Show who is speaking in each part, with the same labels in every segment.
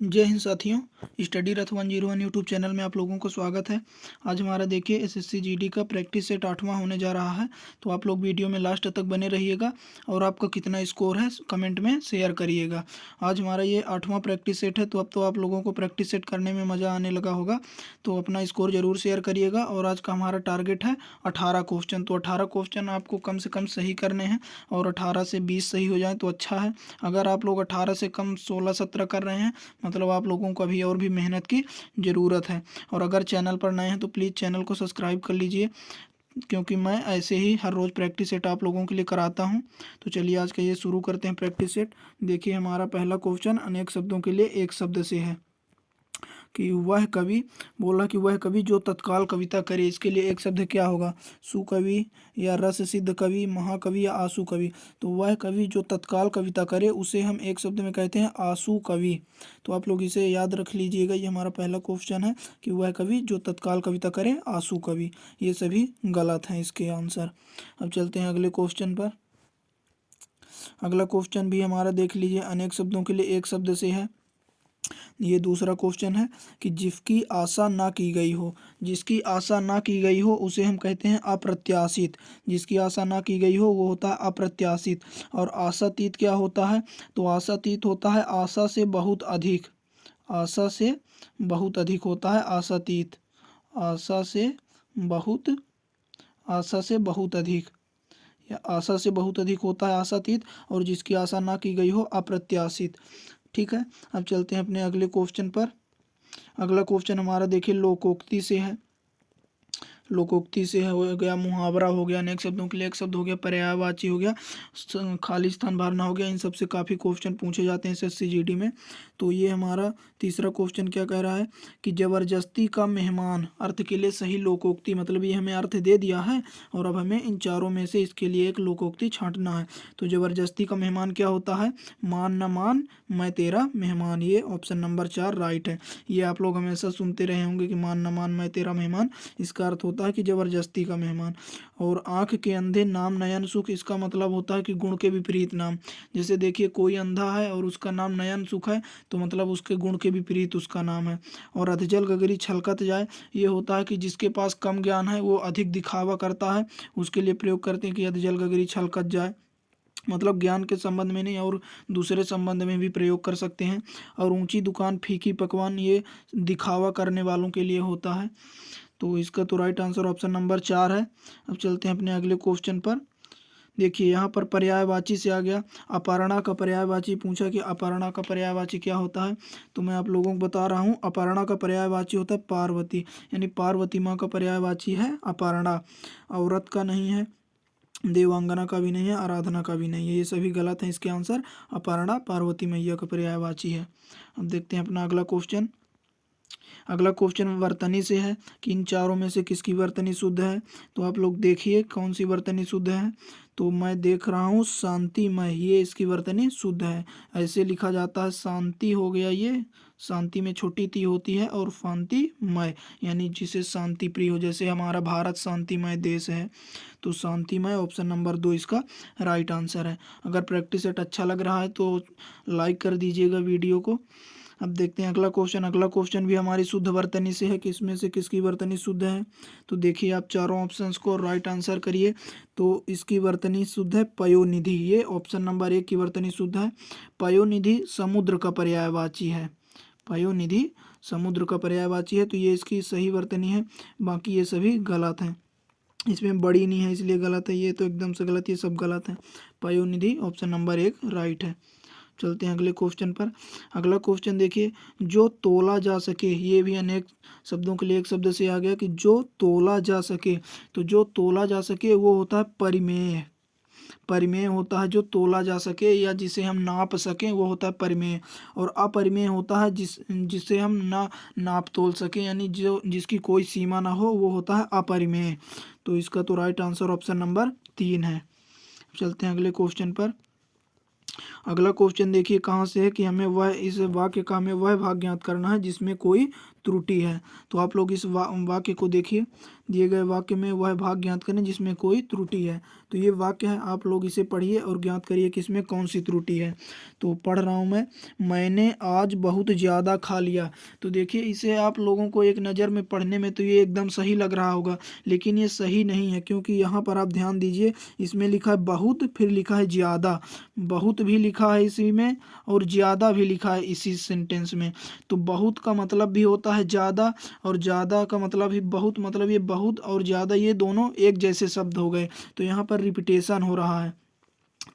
Speaker 1: जय हिंद साथियों। स्टडी रथ 101 YouTube channel में आप लोगों को स्वागत है। आज हमारा देखिए एसएससी जीडी का प्रैक्टिस सेट 8वां होने जा रहा है। तो आप लोग वीडियो में लास्ट तक बने रहिएगा और आपका कितना स्कोर है कमेंट में शेयर करिएगा। आज हमारा ये 8वां प्रैक्टिस सेट है, तो अब तो आप लोगों को प्रैक्टिस सेट करने में मज़ा आने लगा होगा। तो अपना स्कोर ज़रूर शेयर करिएगा। और आज का हमारा टारगेट है 18 क्वेश्चन। तो 18 क्वेश्चन आपको कम से कम सही करने हैं और 18 से 20 सही हो जाए तो अच्छा है। अगर आप लोग 18 से कम 16-17 कर रहे हैं मतलब आप लोगों को अभी और भी मेहनत की ज़रूरत है। और अगर चैनल पर नए हैं तो प्लीज़ चैनल को सब्सक्राइब कर लीजिए, क्योंकि मैं ऐसे ही हर रोज़ प्रैक्टिस सेट आप लोगों के लिए कराता हूं। तो चलिए आज का ये शुरू करते हैं प्रैक्टिस सेट। देखिए हमारा पहला क्वेश्चन अनेक शब्दों के लिए एक शब्द से है कि वह कवि, बोला कि वह कवि जो तत्काल कविता करे, इसके लिए एक शब्द क्या होगा? सुकवि या रस सिद्ध कवि, महाकवि या आंसू कवि। तो वह कवि जो तत्काल कविता करे उसे हम एक शब्द में कहते हैं आंसू कवि। तो आप लोग इसे याद रख लीजिएगा। ये हमारा पहला क्वेश्चन है कि वह कवि जो तत्काल कविता करे आंसू कवि। ये सभी गलत हैं इसके आंसर। अब चलते हैं अगले क्वेश्चन पर। अगला क्वेश्चन भी हमारा देख लीजिए, अनेक शब्दों के लिए एक शब्द से है। ये दूसरा क्वेश्चन है कि जिसकी आशा ना की गई हो, जिसकी आशा ना की गई हो उसे हम कहते हैं अप्रत्याशित। जिसकी आशा ना की गई हो वो होता है अप्रत्याशित। और आशातीत क्या होता है? तो आशातीत होता है आशा से बहुत अधिक। आशा से बहुत अधिक होता है आशातीत। आशा से बहुत, आशा से बहुत अधिक या आशा से बहुत अधिक होता है आशातीत। और जिसकी आशा ना की गई हो अप्रत्याशित। ठीक है। अब चलते हैं अपने अगले क्वेश्चन पर। अगला क्वेश्चन हमारा देखिए लोकोक्ति से है। लोकोक्ति से हो गया, मुहावरा हो गया, अनेक शब्दों के लिए एक शब्द हो गया, पर्यायवाची हो गया, खाली स्थान भरना हो गया। इन सब से काफ़ी क्वेश्चन पूछे जाते हैं एसएससी जीडी में। तो ये हमारा तीसरा क्वेश्चन क्या कह रहा है कि जबरदस्ती का मेहमान अर्थ के लिए सही लोकोक्ति, मतलब ये हमें अर्थ दे दिया है और अब हमें इन चारों में से इसके लिए एक लोकोक्ति छांटना है। तो जबरदस्ती का मेहमान क्या होता है? मान न मान मैं तेरा मेहमान। ये ऑप्शन नंबर 4 राइट है। ये आप लोग हमेशा सुनते रहे होंगे कि मान न मान मैं तेरा मेहमान, इसका अर्थ होता है कि जबरदस्ती का मेहमान। और आंख के अंधे नाम नयन सुख, इसका मतलब होता है कि गुण के विपरीत नाम। जैसे देखिए कोई अंधा है और उसका नाम नयन सुख है तो मतलब उसके गुण के विपरीत उसका नाम है। और अधजल गगरी छलकत जाए, ये होता है कि जिसके पास कम ज्ञान है वो अधिक दिखावा करता है, उसके लिए प्रयोग करते हैं कि अधजल गगरी छलकत जाए। मतलब ज्ञान के संबंध में नहीं और दूसरे संबंध में भी प्रयोग कर सकते हैं। और ऊंची दुकान फीकी पकवान, ये दिखावा करने वालों के लिए होता है। तो इसका तो राइट आंसर ऑप्शन नंबर 4 है। अब चलते हैं अपने अगले क्वेश्चन पर। देखिए यहाँ पर पर्यायवाची से आ गया। अपर्णा का पर्यायवाची पूछा कि अपर्णा का पर्यायवाची क्या होता है। तो मैं आप लोगों को बता रहा हूँ, अपर्णा का पर्यायवाची होता है पार्वती, यानी पार्वती माँ का पर्यायवाची है अपर्णा। औरत का नहीं है, देवांगना का भी नहीं है, आराधना का भी नहीं है। ये सभी गलत हैं इसके आंसर। अपर्णा पार्वती मैया का पर्यायवाची है। अब देखते हैं अपना अगला क्वेश्चन। अगला क्वेश्चन वर्तनी से है कि इन चारों में से किसकी वर्तनी शुद्ध है। तो आप लोग देखिए कौन सी वर्तनी शुद्ध है। तो मैं देख रहा हूँ शांतिमय, ये इसकी वर्तनी शुद्ध है। ऐसे लिखा जाता है, शांति हो गया, ये शांति में छोटी ती होती है, और शांतिमय यानी जिसे शांति प्रिय हो। जैसे हमारा भारत शांतिमय देश है, तो शांतिमय ऑप्शन नंबर 2 इसका राइट आंसर है। अगर प्रैक्टिस सेट अच्छा लग रहा है तो लाइक कर दीजिएगा वीडियो को। अब देखते हैं अगला क्वेश्चन। अगला क्वेश्चन भी हमारी शुद्ध वर्तनी से है कि इसमें से किसकी वर्तनी शुद्ध है। तो देखिए आप चारों ऑप्शंस को राइट आंसर करिए। तो इसकी वर्तनी शुद्ध है पयोनिधि, ये ऑप्शन नंबर 1 की वर्तनी शुद्ध है। पयोनिधि समुद्र का पर्यायवाची है। पयोनिधि समुद्र का पर्यायवाची है, तो ये इसकी सही वर्तनी है। बाकी ये सभी गलत हैं, इसमें बड़ी नहीं है इसलिए गलत है। ये तो एकदम से गलत, ये सब गलत है। पयोनिधि ऑप्शन नंबर 1 राइट है। चलते हैं अगले क्वेश्चन पर। अगला क्वेश्चन देखिए, जो तोला जा सके, ये भी अनेक शब्दों के लिए एक शब्द से आ गया कि जो तोला जा सके। तो जो तोला जा सके वो होता है परिमेय। परिमेय होता है जो तोला जा सके या जिसे हम नाप सकें, वो होता है परिमेय। और अपरिमेय होता है जिसे हम ना नाप तोल सकें, यानी जो जिसकी कोई सीमा ना हो, वो होता है अपरिमेय। तो इसका तो राइट आंसर ऑप्शन नंबर 3 है। चलते हैं अगले क्वेश्चन पर। अगला क्वेश्चन देखिए कहाँ से है कि हमें वह, इस वाक्य का हमें वह भाग ज्ञात करना है जिसमें कोई त्रुटि है। तो आप लोग इस वाक्य को देखिए, दिए गए वाक्य में वह भाग ज्ञात करें जिसमें कोई त्रुटि है। तो ये वाक्य है, आप लोग इसे पढ़िए और ज्ञात करिए कि इसमें कौन सी त्रुटि है। तो पढ़ रहा हूँ मैंने आज बहुत ज़्यादा खा लिया। तो देखिए, इसे आप लोगों को एक नज़र में पढ़ने में तो ये एकदम सही लग रहा होगा, लेकिन ये सही नहीं है, क्योंकि यहाँ पर आप ध्यान दीजिए, इसमें लिखा है बहुत, फिर लिखा है ज़्यादा। बहुत भी लिखा है इसी में और ज़्यादा भी लिखा है इसी सेंटेंस में। तो बहुत का मतलब भी होता है ज़्यादा, और ज़्यादा का मतलब ही बहुत, मतलब ये बहुत और ज़्यादा ये दोनों एक जैसे शब्द हो गए। तो यहाँ पर रिपीटेशन हो रहा है,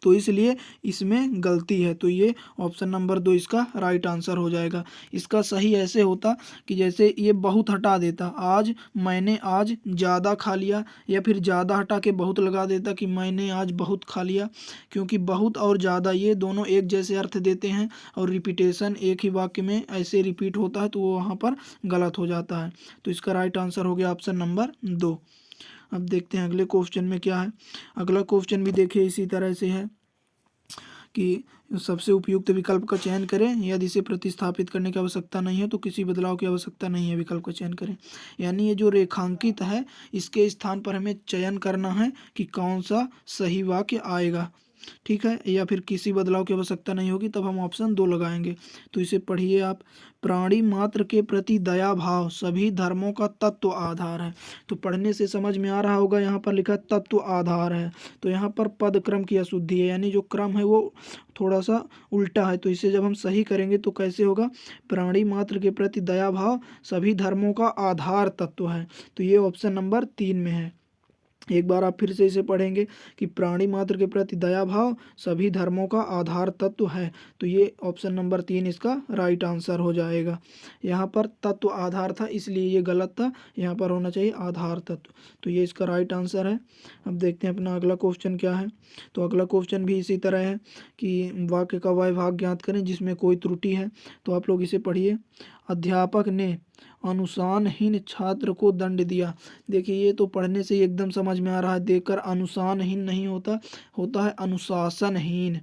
Speaker 1: तो इसलिए इसमें गलती है। तो ये ऑप्शन नंबर 2 इसका राइट आंसर हो जाएगा। इसका सही ऐसे होता कि जैसे ये बहुत हटा देता, आज मैंने आज ज़्यादा खा लिया, या फिर ज़्यादा हटा के बहुत लगा देता कि मैंने आज बहुत खा लिया। क्योंकि बहुत और ज़्यादा ये दोनों एक जैसे अर्थ देते हैं, और रिपीटेशन एक ही वाक्य में ऐसे रिपीट होता है, तो वो वहाँ पर गलत हो जाता है। तो इसका राइट आंसर हो गया ऑप्शन नंबर 2। अब देखते हैं अगले क्वेश्चन में क्या है। अगला क्वेश्चन भी देखिए इसी तरह से है कि सबसे उपयुक्त विकल्प का चयन करें, यदि इसे प्रतिस्थापित करने की आवश्यकता नहीं है तो किसी बदलाव की आवश्यकता नहीं है, विकल्प का चयन करें। यानी ये जो रेखांकित है, इसके स्थान पर हमें चयन करना है कि कौन सा सही वाक्य आएगा, ठीक है, या फिर किसी बदलाव की आवश्यकता नहीं होगी, तब हम ऑप्शन 2 लगाएंगे। तो इसे पढ़िए आप, प्राणी मात्र के प्रति दया भाव सभी धर्मों का तत्व आधार है। तो पढ़ने से समझ में आ रहा होगा, यहाँ पर लिखा तत्व आधार है, तो यहाँ पर पद क्रम की अशुद्धि है, यानी जो क्रम है वो थोड़ा सा उल्टा है। तो इसे जब हम सही करेंगे तो कैसे होगा, प्राणी मात्र के प्रति दया भाव सभी धर्मों का आधार तत्व है। तो ये ऑप्शन नंबर 3 में है। एक बार आप फिर से इसे पढ़ेंगे कि प्राणी मात्र के प्रति दया भाव सभी धर्मों का आधार तत्व है। तो ये ऑप्शन नंबर 3 इसका राइट आंसर हो जाएगा। यहाँ पर तत्व आधार था, इसलिए ये गलत था, यहाँ पर होना चाहिए आधार तत्व। तो ये इसका राइट आंसर है। अब देखते हैं अपना अगला क्वेश्चन क्या है। तो अगला क्वेश्चन भी इसी तरह है कि वाक्य का वह भाग ज्ञात करें जिसमें कोई त्रुटि है। तो आप लोग इसे पढ़िए, अध्यापक ने अनुशासनहीन छात्र को दंड दिया। देखिए, ये तो पढ़ने से ही एकदम समझ में आ रहा है, देखकर अनुशासनहीन नहीं होता, होता है अनुशासनहीन।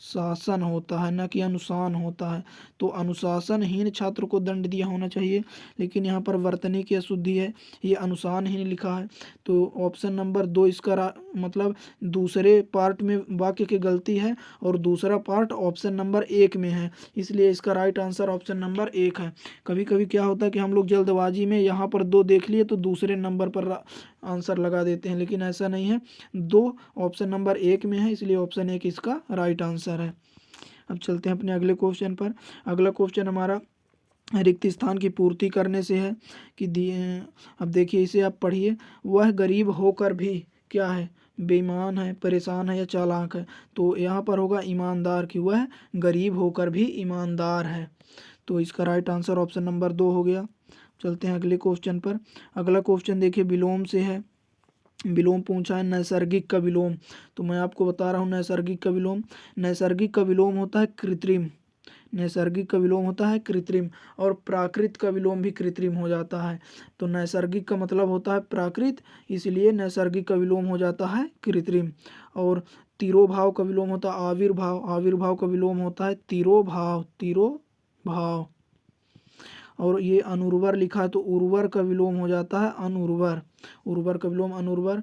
Speaker 1: शासन होता है, न कि अनुशासन होता है। तो अनुशासनहीन छात्र को दंड दिया होना चाहिए, लेकिन यहाँ पर वर्तनी की अशुद्धि है, ये अनुशासनहीन लिखा है। तो ऑप्शन नंबर 2 इसका मतलब दूसरे पार्ट में वाक्य की गलती है, और दूसरा पार्ट ऑप्शन नंबर 1 में है, इसलिए इसका राइट आंसर ऑप्शन नंबर 1 है। कभी कभी क्या होता है कि हम लोग जल्दबाजी में यहाँ पर 2 देख लिए तो दूसरे नंबर पर आंसर लगा देते हैं, लेकिन ऐसा नहीं है, 2 ऑप्शन नंबर 1 में है, इसलिए ऑप्शन 1 इसका राइट आंसर है। अब चलते हैं अपने अगले क्वेश्चन पर। अगला क्वेश्चन हमारा रिक्त स्थान की पूर्ति करने से है कि अब देखिए इसे आप पढ़िए, वह गरीब होकर भी क्या है, बेईमान है, परेशान है या चालाक है। तो यहाँ पर होगा ईमानदार, कि वह गरीब होकर भी ईमानदार है। तो इसका राइट आंसर ऑप्शन नंबर 2 हो गया। चलते हैं अगले क्वेश्चन पर। अगला क्वेश्चन देखिए विलोम से है, विलोम पूछा है नैसर्गिक का विलोम। तो मैं आपको बता रहा हूँ नैसर्गिक का विलोम, नैसर्गिक का विलोम होता है कृत्रिम, नैसर्गिक का विलोम होता है कृत्रिम, और प्राकृत का विलोम भी कृत्रिम हो जाता है। तो नैसर्गिक का मतलब होता है प्राकृत, इसलिए नैसर्गिक का विलोम हो जाता है कृत्रिम। और तिरोभाव का विलोम होता है आविर्भाव, आविर्भाव का विलोम होता है तिरोभाव, तिरोभाव। और ये अनुर्वर लिखा है तो उर्वर का विलोम हो जाता है अनुर्वर, उर्वर का विलोम अनुर्वर,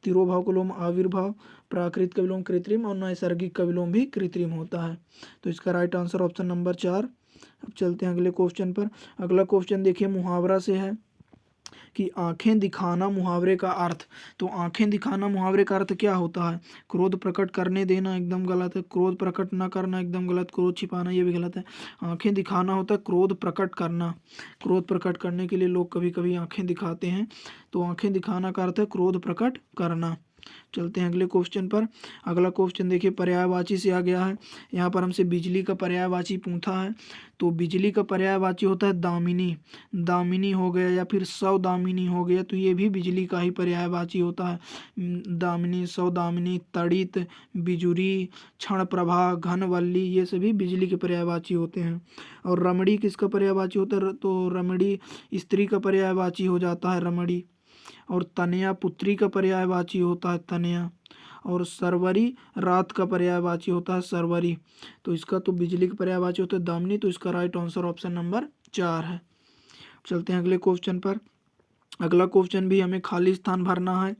Speaker 1: तिरोभाव का विलोम आविर्भाव, प्राकृत का विलोम कृत्रिम, और नैसर्गिक का विलोम भी कृत्रिम होता है। तो इसका राइट आंसर ऑप्शन नंबर 4। अब चलते हैं अगले क्वेश्चन पर। अगला क्वेश्चन देखिए मुहावरा से है कि आंखें दिखाना मुहावरे का अर्थ। तो आंखें दिखाना मुहावरे का अर्थ क्या होता है, क्रोध प्रकट करने देना एकदम गलत है, क्रोध प्रकट न करना एकदम गलत, क्रोध छिपाना ये भी गलत है। आंखें दिखाना होता है क्रोध प्रकट करना, क्रोध प्रकट करने के लिए लोग कभी कभी आंखें दिखाते हैं, तो आंखें दिखाना का अर्थ है क्रोध प्रकट करना। चलते हैं अगले क्वेश्चन पर। अगला क्वेश्चन देखिए पर्यायवाची से आ गया है, यहाँ पर हमसे बिजली का पर्यायवाची पूछा है। तो बिजली का पर्यायवाची होता है दामिनी, दामिनी हो गया या फिर सौदामिनी हो गया, तो ये भी बिजली का ही पर्यायवाची होता है। दामिनी, सौदामिनी, तड़ित, बिजुरी, क्षण प्रभा, घनवल्ली, ये सभी बिजली के पर्यायवाची होते हैं। और रमणी किसका पर्यायवाची होता है, तो रमणी स्त्री का पर्यायवाची हो जाता है रमणी। और तनया पुत्री का पर्यायवाची होता है तनया। और सरवरी रात का पर्यायवाची होता है सरवरी। तो इसका तो बिजली का पर्यायवाची होता है दामिनी, तो इसका राइट आंसर ऑप्शन नंबर 4 है। चलते हैं अगले क्वेश्चन पर। अगला क्वेश्चन भी हमें खाली स्थान भरना है।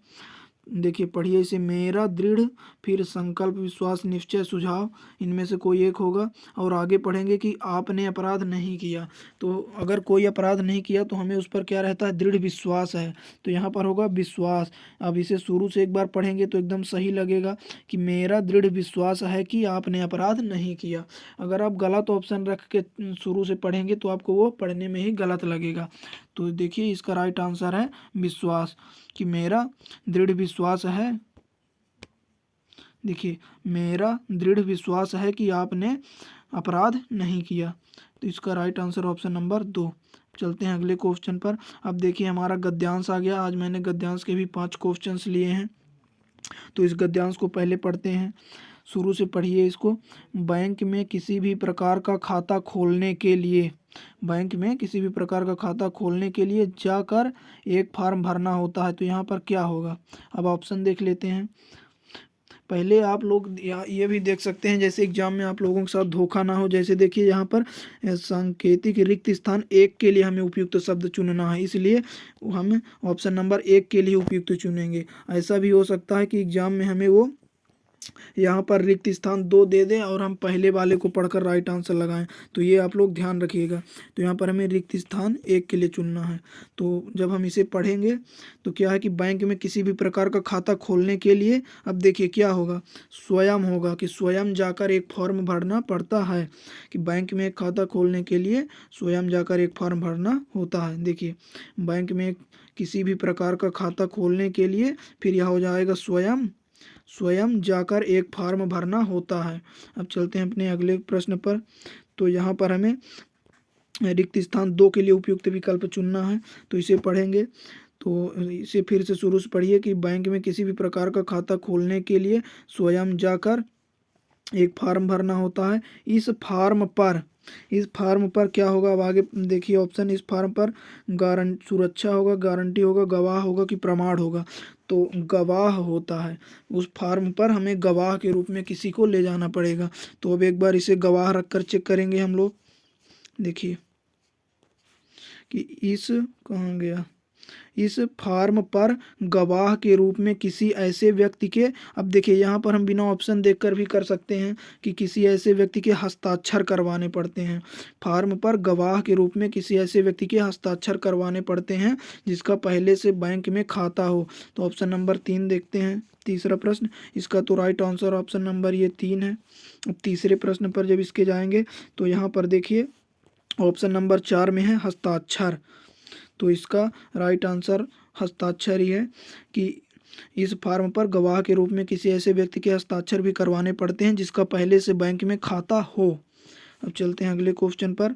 Speaker 1: देखिए पढ़िए इसे। मेरा दृढ़, फिर संकल्प, विश्वास, निश्चय, सुझाव, इनमें से कोई एक होगा। और आगे पढ़ेंगे कि आपने अपराध नहीं किया। तो अगर कोई अपराध नहीं किया तो हमें उस पर क्या रहता है, दृढ़ विश्वास है। तो यहाँ पर होगा विश्वास। अब इसे शुरू से एक बार पढ़ेंगे तो एकदम सही लगेगा कि मेरा दृढ़ विश्वास है कि आपने अपराध नहीं किया। अगर आप गलत ऑप्शन रख के शुरू से पढ़ेंगे तो आपको वो पढ़ने में ही गलत लगेगा। तो देखिए इसका राइट आंसर है विश्वास, कि मेरा दृढ़ विश्वास है। देखिए मेरा दृढ़ विश्वास है कि आपने अपराध नहीं किया। तो इसका राइट आंसर ऑप्शन नंबर 2। चलते हैं अगले क्वेश्चन पर। अब देखिए हमारा गद्यांश आ गया। आज मैंने गद्यांश के भी 5 क्वेश्चंस लिए हैं। तो इस गद्यांश को पहले पढ़ते हैं। शुरू से पढ़िए इसको। बैंक में किसी भी प्रकार का खाता खोलने के लिए, बैंक में किसी भी प्रकार का खाता खोलने के लिए जाकर एक फॉर्म भरना होता है। तो यहाँ पर क्या होगा, अब ऑप्शन देख लेते हैं। पहले आप लोग ये भी देख सकते हैं, जैसे एग्जाम में आप लोगों के साथ धोखा ना हो। जैसे देखिए यहाँ पर सांकेतिक रिक्त स्थान 1 के लिए हमें उपयुक्त शब्द चुनना है, इसलिए हम ऑप्शन नंबर 1 के लिए उपयुक्त चुनेंगे। ऐसा भी हो सकता है कि एग्जाम में हमें वो यहाँ पर रिक्त स्थान 2 दे दें और हम पहले वाले को पढ़कर राइट आंसर लगाएं। तो ये आप लोग ध्यान रखिएगा। तो यहाँ पर हमें रिक्त स्थान 1 के लिए चुनना है। तो जब हम इसे पढ़ेंगे तो क्या है कि बैंक में किसी भी प्रकार का खाता खोलने के लिए, अब देखिए क्या होगा, स्वयं होगा कि स्वयं जाकर एक फॉर्म भरना पड़ता है। कि बैंक में एक खाता खोलने के लिए स्वयं जाकर एक फॉर्म भरना होता है। देखिए बैंक में किसी भी प्रकार का खाता खोलने के लिए, फिर यह हो जाएगा स्वयं जाकर एक फॉर्म भरना होता है। अब चलते हैं अपने अगले प्रश्न पर। तो यहाँ पर हमें रिक्त स्थान 2 के लिए उपयुक्त विकल्प चुनना है। तो इसे पढ़ेंगे। तो इसे फिर से शुरू से पढ़िए कि बैंक में किसी भी प्रकार का खाता खोलने के लिए स्वयं जाकर एक फॉर्म भरना होता है। इस फॉर्म पर क्या होगा, अब आगे देखिए ऑप्शन। इस फॉर्म पर सुरक्षा होगा, गारंटी होगा, गवाह होगा कि प्रमाण होगा। तो गवाह होता है। उस फॉर्म पर हमें गवाह के रूप में किसी को ले जाना पड़ेगा। तो अब एक बार इसे गवाह रखकर चेक करेंगे हम लोग। देखिए कि इस कहाँ गया, इस फॉर्म पर गवाह के रूप में किसी ऐसे व्यक्ति के, अब देखिए यहाँ पर हम बिना ऑप्शन देखकर भी कर सकते हैं कि किसी ऐसे व्यक्ति के हस्ताक्षर करवाने पड़ते हैं। फॉर्म पर गवाह के रूप में किसी ऐसे व्यक्ति के हस्ताक्षर करवाने पड़ते हैं जिसका पहले से बैंक में खाता हो। तो ऑप्शन नंबर 3 देखते हैं, तीसरा प्रश्न। इसका तो राइट आंसर ऑप्शन नंबर ये 3 है। अब तीसरे प्रश्न पर जब इसके जाएंगे तो यहाँ पर देखिए ऑप्शन नंबर 4 में है हस्ताक्षर। तो इसका राइट आंसर हस्ताक्षर ही है कि इस फॉर्म पर गवाह के रूप में किसी ऐसे व्यक्ति के हस्ताक्षर भी करवाने पड़ते हैं जिसका पहले से बैंक में खाता हो। अब चलते हैं अगले क्वेश्चन पर।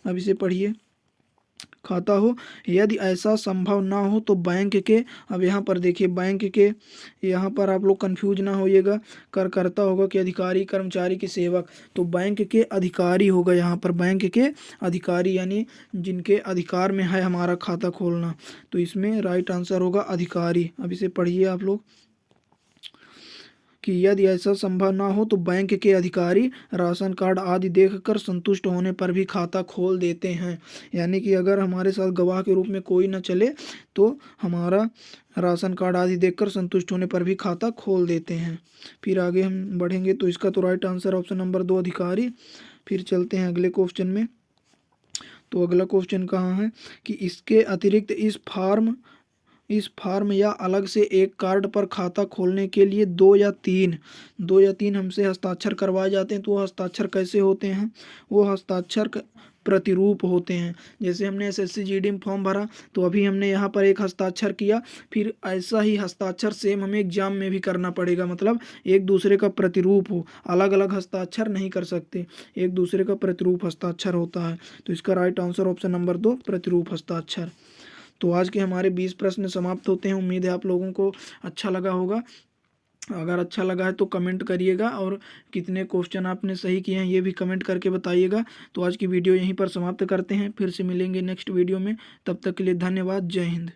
Speaker 1: अब इसे पढ़िए। खाता हो, यदि ऐसा संभव ना हो तो बैंक के, अब यहाँ पर देखिए बैंक के, यहाँ पर आप लोग कंफ्यूज ना होइएगा, करता होगा कि अधिकारी, कर्मचारी की सेवक। तो बैंक के अधिकारी होगा यहाँ पर, बैंक के अधिकारी यानी जिनके अधिकार में है हमारा खाता खोलना। तो इसमें राइट आंसर होगा अधिकारी। अब इसे पढ़िए आप लोग कि यदि ऐसा संभव ना हो तो बैंक के अधिकारी राशन कार्ड आदि देखकर संतुष्ट होने पर भी खाता खोल देते हैं। यानी कि अगर हमारे साथ गवाह के रूप में कोई न चले तो हमारा राशन कार्ड आदि देखकर संतुष्ट होने पर भी खाता खोल देते हैं। फिर आगे हम बढ़ेंगे तो इसका तो राइट आंसर ऑप्शन नंबर 2 अधिकारी। फिर चलते हैं अगले क्वेश्चन में। तो अगला क्वेश्चन कहाँ है कि इसके अतिरिक्त इस फार्म या अलग से एक कार्ड पर खाता खोलने के लिए 2 या 3 हमसे हस्ताक्षर करवाए जाते हैं। तो वो हस्ताक्षर कैसे होते हैं, वो हस्ताक्षर प्रतिरूप होते हैं। जैसे हमने एसएससी जीडी में फॉर्म भरा तो अभी हमने यहाँ पर एक हस्ताक्षर किया, फिर ऐसा ही हस्ताक्षर सेम हमें एग्जाम में भी करना पड़ेगा। मतलब एक दूसरे का प्रतिरूप हो, अलग अलग हस्ताक्षर नहीं कर सकते, एक दूसरे का प्रतिरूप हस्ताक्षर होता है। तो इसका राइट आंसर ऑप्शन नंबर 2 प्रतिरूप हस्ताक्षर। तो आज के हमारे 20 प्रश्न समाप्त होते हैं। उम्मीद है आप लोगों को अच्छा लगा होगा। अगर अच्छा लगा है तो कमेंट करिएगा और कितने क्वेश्चन आपने सही किए हैं ये भी कमेंट करके बताइएगा। तो आज की वीडियो यहीं पर समाप्त करते हैं, फिर से मिलेंगे नेक्स्ट वीडियो में। तब तक के लिए धन्यवाद। जय हिंद।